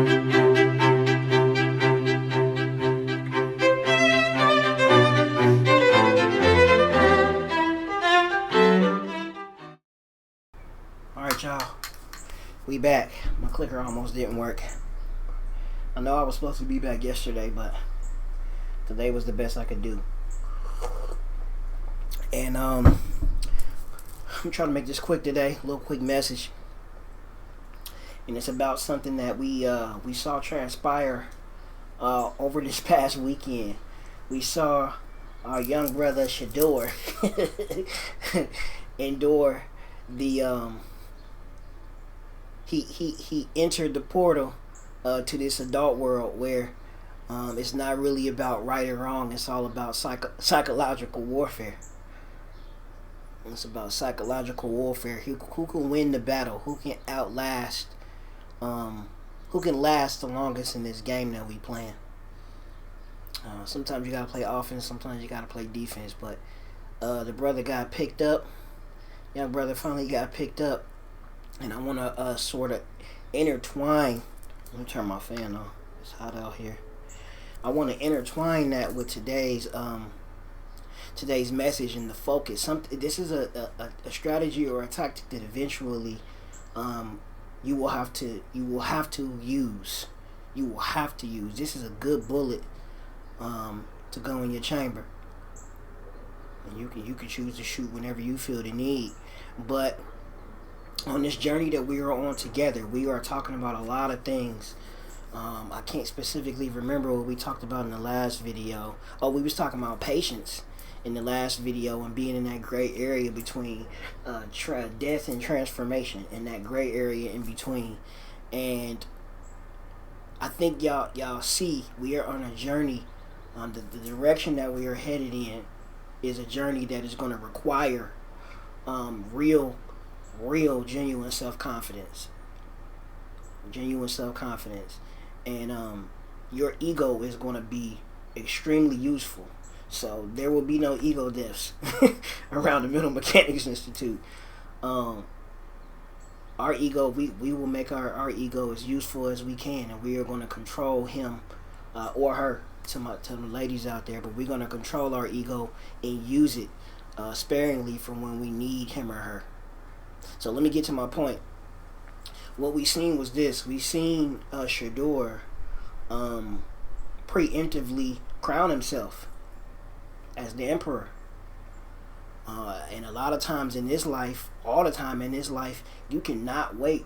Alright, y'all. We back. My clicker almost didn't work. I know I was supposed to be back yesterday, but today was the best I could do. And I'm trying to make this quick today. A little quick message. And it's about something that we saw transpire over this past weekend. We saw our young brother Shador endure the he entered the portal to this adult world where it's not really about right or wrong. It's all about psychological warfare. It's about psychological warfare. Who can win the battle? Who can outlast? Who can last the longest in this game that we playing? Sometimes you gotta play offense. Sometimes you gotta play defense. But the brother got picked up. Young brother finally got picked up. And I want to sort of intertwine. Let me turn my fan on. It's hot out here. I want to intertwine that with today's message and the focus. This is a strategy or a tactic that eventually you will have to use. You will have to use. This is a good bullet to go in your chamber. And you can choose to shoot whenever you feel the need, but on this journey that we are on together, we are talking about a lot of things. I can't specifically remember what we talked about in the last video. Oh, we was talking about patience in the last video and being in that gray area between death and transformation, in that gray area in between. And I think y'all see we are on a journey. The direction that we are headed in is a journey that is going to require real genuine self-confidence, and your ego is going to be extremely useful. So there will be no ego deaths around the Mental Mechanics Institute. Our ego, we will make our ego as useful as we can, and we are going to control him or her, to the ladies out there, but we're going to control our ego and use it sparingly for when we need him or her. So let me get to my point. What we seen was this. We seen Shador preemptively crown himself as the emperor. And a lot of times in this life, all the time in this life, you cannot wait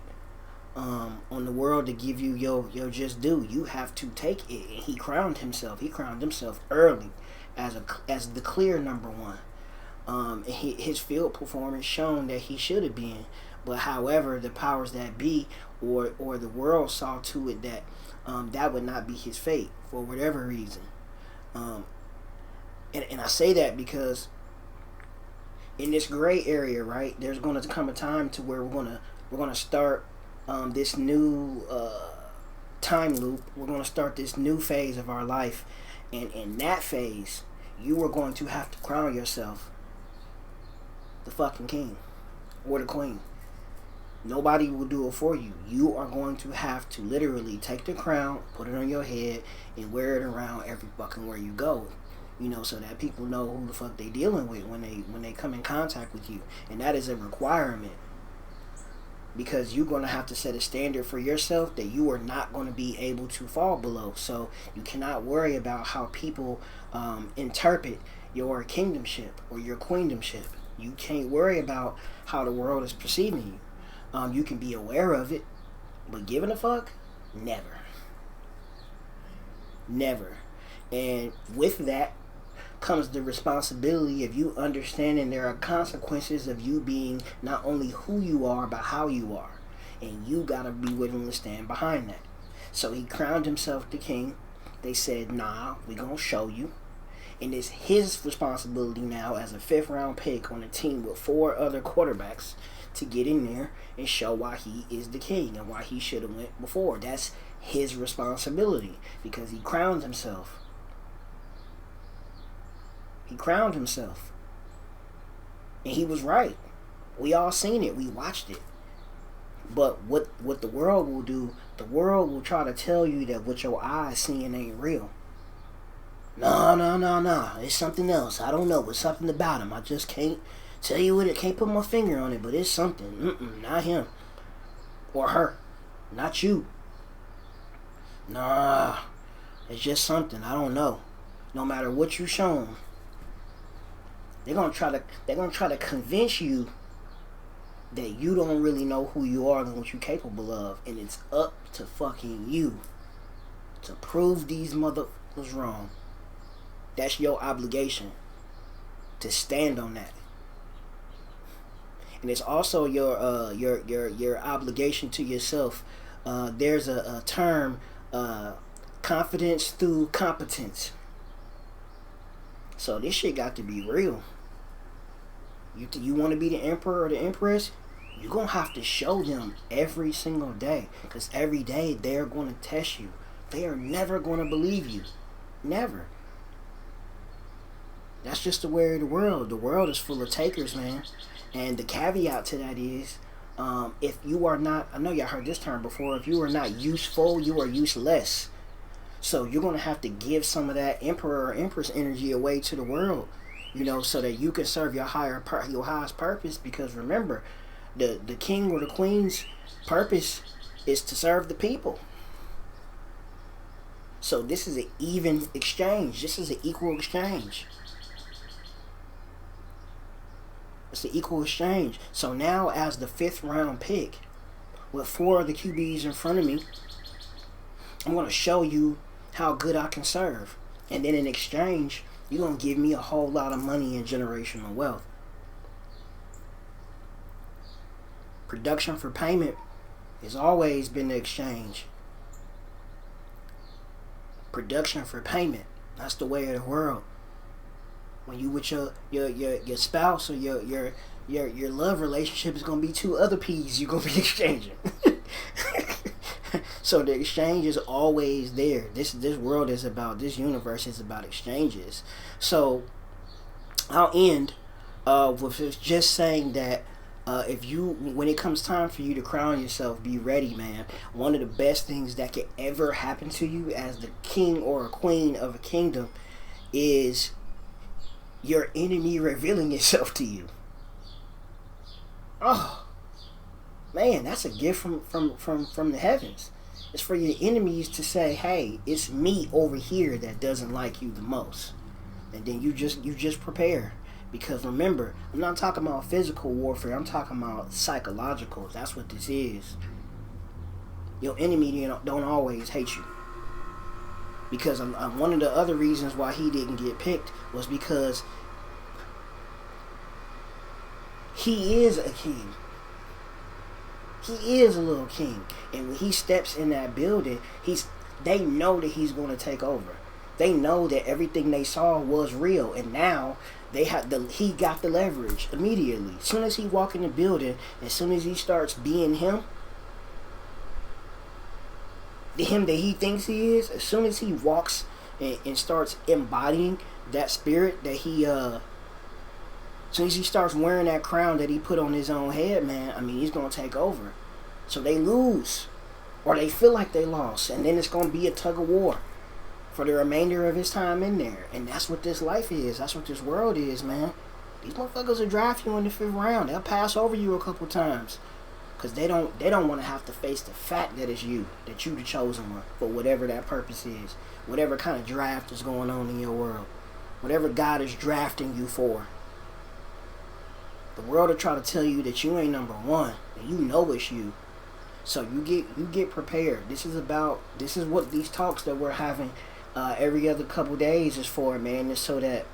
on the world to give you your just due. You have to take it. And he crowned himself. He crowned himself early as the clear number one. His field performance shown that he should have been, but however, the powers that be or the world saw to it that that would not be his fate for whatever reason. And I say that because in this gray area, right, there's going to come a time to where we're gonna start this new time loop. We're going to start this new phase of our life, and in that phase, you are going to have to crown yourself the fucking king or the queen. Nobody will do it for you. You are going to have to literally take the crown, put it on your head, and wear it around every fucking where you go. So that people know who the fuck they dealing with when they come in contact with you. And that is a requirement, because you're going to have to set a standard for yourself that you are not going to be able to fall below. So you cannot worry about how people interpret your kingdomship or your queendomship. You can't worry about how the world is perceiving you. You can be aware of it, but giving a fuck? Never. Never. And with that comes the responsibility of you understanding there are consequences of you being not only who you are, but how you are. And you gotta be willing to stand behind that. So he crowned himself the king. They said, nah, we gonna show you. And it's his responsibility now as a 5th round pick on a team with 4 other quarterbacks to get in there and show why he is the king and why he should have went before. That's his responsibility, because he crowned himself. He crowned himself. And he was right. We all seen it. We watched it. But what the world will do The world will try to tell you that what your eyes seeing ain't real. No, no, no, no. It's something else. I don't know. It's something about him. I just can't tell you what it. Can't put my finger on it, but it's something. Not him. Or her. Not you. Nah. It's just something. I don't know. No matter what you show them, they're gonna try to convince you that you don't really know who you are and what you're capable of, and it's up to fucking you to prove these motherfuckers wrong. That's your obligation, to stand on that. And it's also your obligation to yourself. There's a term, confidence through competence. So this shit got to be real. You want to be the emperor or the empress? You're going to have to show them every single day. Because every day they're going to test you. They are never going to believe you. Never. That's just the way of the world. The world is full of takers, man. And the caveat to that is, if you are not, I know y'all heard this term before, if you are not useful, you are useless. So you're going to have to give some of that emperor or empress energy away to the world, you know, so that you can serve your highest purpose. Because remember, the king or the queen's purpose is to serve the people. So this is an even exchange. This is an equal exchange. It's an equal exchange. So now, as the 5th round pick, with 4 of the QBs in front of me, I'm going to show you how good I can serve. And then in exchange, you're going to give me a whole lot of money and generational wealth. Production for payment has always been the exchange. Production for payment. That's the way of the world. When you with your spouse or your love relationship is gonna be 2 other P's you're gonna be exchanging. So the exchange is always there. This world is about, this universe is about exchanges. So I'll end with just saying that when it comes time for you to crown yourself, be ready, man. One of the best things that could ever happen to you as the king or a queen of a kingdom is your enemy revealing itself to you. Oh man, that's a gift from the heavens. It's for your enemies to say, hey, it's me over here that doesn't like you the most. And then you just prepare. Because remember, I'm not talking about physical warfare, I'm talking about psychological. That's what this is. Your enemy don't always hate you. Because one of the other reasons why he didn't get picked was because he is a king. He is a little king. And when he steps in that building, they know that he's going to take over. They know that everything they saw was real. And now he got the leverage immediately. As soon as he walk in the building, as soon as he starts being him, the him that he thinks he is, as soon as he walks and starts embodying that spirit that as soon as he starts wearing that crown that he put on his own head, man, I mean, he's going to take over. So they lose, or they feel like they lost, and then it's going to be a tug of war for the remainder of his time in there. And that's what this life is. That's what this world is, man. These motherfuckers will draft you in the 5th round. They'll pass over you a couple times. Because they don't want to have to face the fact that it's you, that you the chosen one for whatever that purpose is. Whatever kind of draft is going on in your world. Whatever God is drafting you for. The world will try to tell you that you ain't number one. And you know it's you. So you get prepared. This is what these talks that we're having every other couple days is for, man. Is so that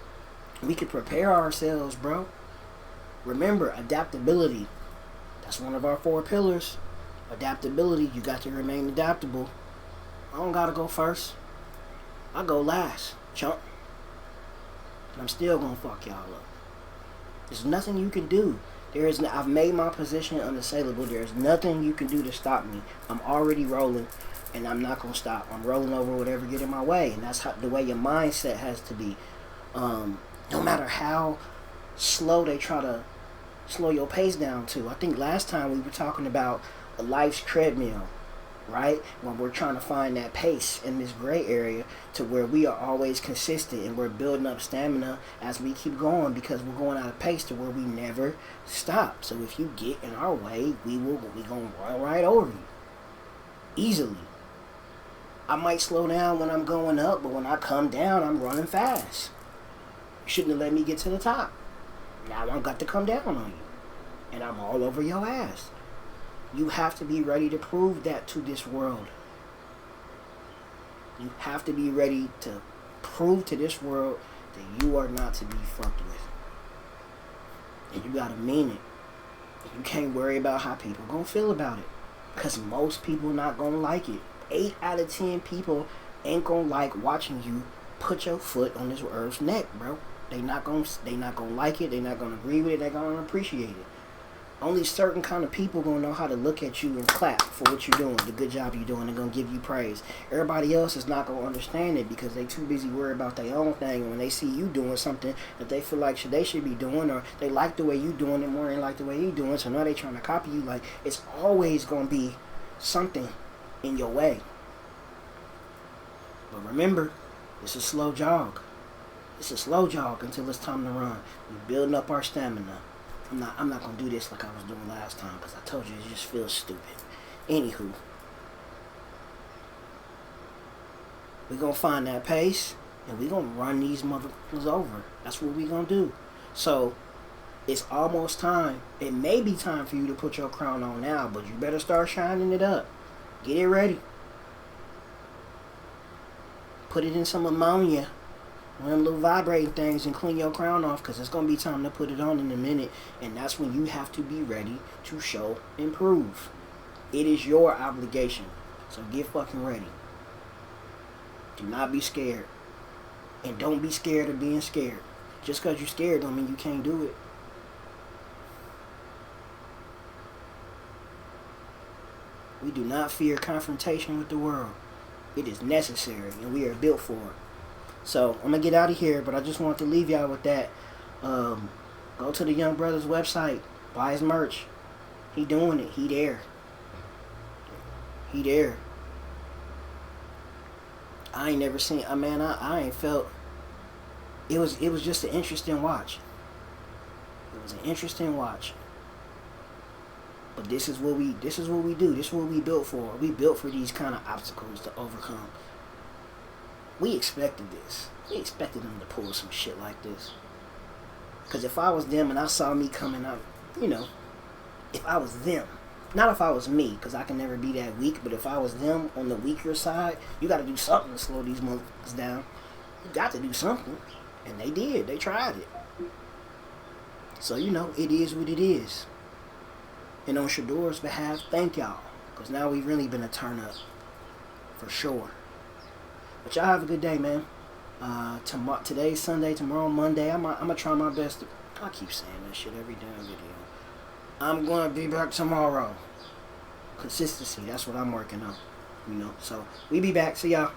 we can prepare ourselves, bro. Remember, adaptability. That's one of our 4 pillars. Adaptability. You got to remain adaptable. I don't gotta go first. I go last, chump. And I'm still gonna fuck y'all up. There's nothing you can do. I've made my position unassailable. There's nothing you can do to stop me. I'm already rolling, and I'm not gonna stop. I'm rolling over whatever get in my way, and that's the way your mindset has to be. No matter how slow they try to slow your pace down to. I think last time we were talking about a life's treadmill. right? When we're trying to find that pace in this gray area to where we are always consistent and we're building up stamina as we keep going, because we're going at a pace to where we never stop. So if you get in our way, we gonna run right over you easily. I might slow down when I'm going up, but when I come down, I'm running fast. You shouldn't have let me get to the top. Now I've got to come down on you, and I'm all over your ass. You have to be ready to prove that to this world. You have to be ready to prove to this world that you are not to be fucked with. And you gotta mean it. You can't worry about how people gonna feel about it, because most people not gonna like it. 8 out of 10 people ain't gonna like watching you put your foot on this earth's neck, bro. They not gonna like it. They not gonna agree with it. They gonna appreciate it. Only certain kind of people gonna know how to look at you and clap for what you're doing, the good job you're doing. They're gonna give you praise. Everybody else is not gonna understand it because they too busy worried about their own thing. And when they see you doing something that they feel like they should be doing, or they like the way you doing it more than like the way you doing, so now they trying to copy you. Like, it's always gonna be something in your way. But remember, it's a slow jog. It's a slow jog until it's time to run. We're building up our stamina. I'm not gonna do this like I was doing last time, because I told you it just feels stupid. Anywho, we're gonna find that pace and we're gonna run these motherfuckers over. That's what we're gonna do. So it's almost time. It may be time for you to put your crown on now, but you better start shining it up. Get it ready. Put it in some ammonia, one of them little vibrating things, and clean your crown off, because it's going to be time to put it on in a minute. And that's when you have to be ready to show and prove. It is your obligation. So get fucking ready. Do not be scared. And don't be scared of being scared. Just because you're scared don't mean you can't do it. We do not fear confrontation with the world. It is necessary, and we are built for it. So I'm gonna get out of here, but I just want to leave y'all with that. Go to the young brother's website, buy his merch. He doing it. He there. He there. I ain't never seen. I ain't felt. It was just an interesting watch. It was an interesting watch. But this is what we do. This is what we built for. We built for these kind of obstacles to overcome. We expected this. We expected them to pull some shit like this. Because if I was them and I saw me coming out, if I was them, not if I was me, because I can never be that weak, but if I was them on the weaker side, you got to do something to slow these motherfuckers down. You got to do something. And they did. They tried it. So, it is what it is. And on Shador's behalf, thank y'all. Because now we've really been a turn up. For sure. But y'all have a good day, man. Today's Sunday, tomorrow Monday. I'm going to try my best to... I keep saying that shit every damn video. I'm going to be back tomorrow. Consistency, that's what I'm working on. So, we be back. See y'all.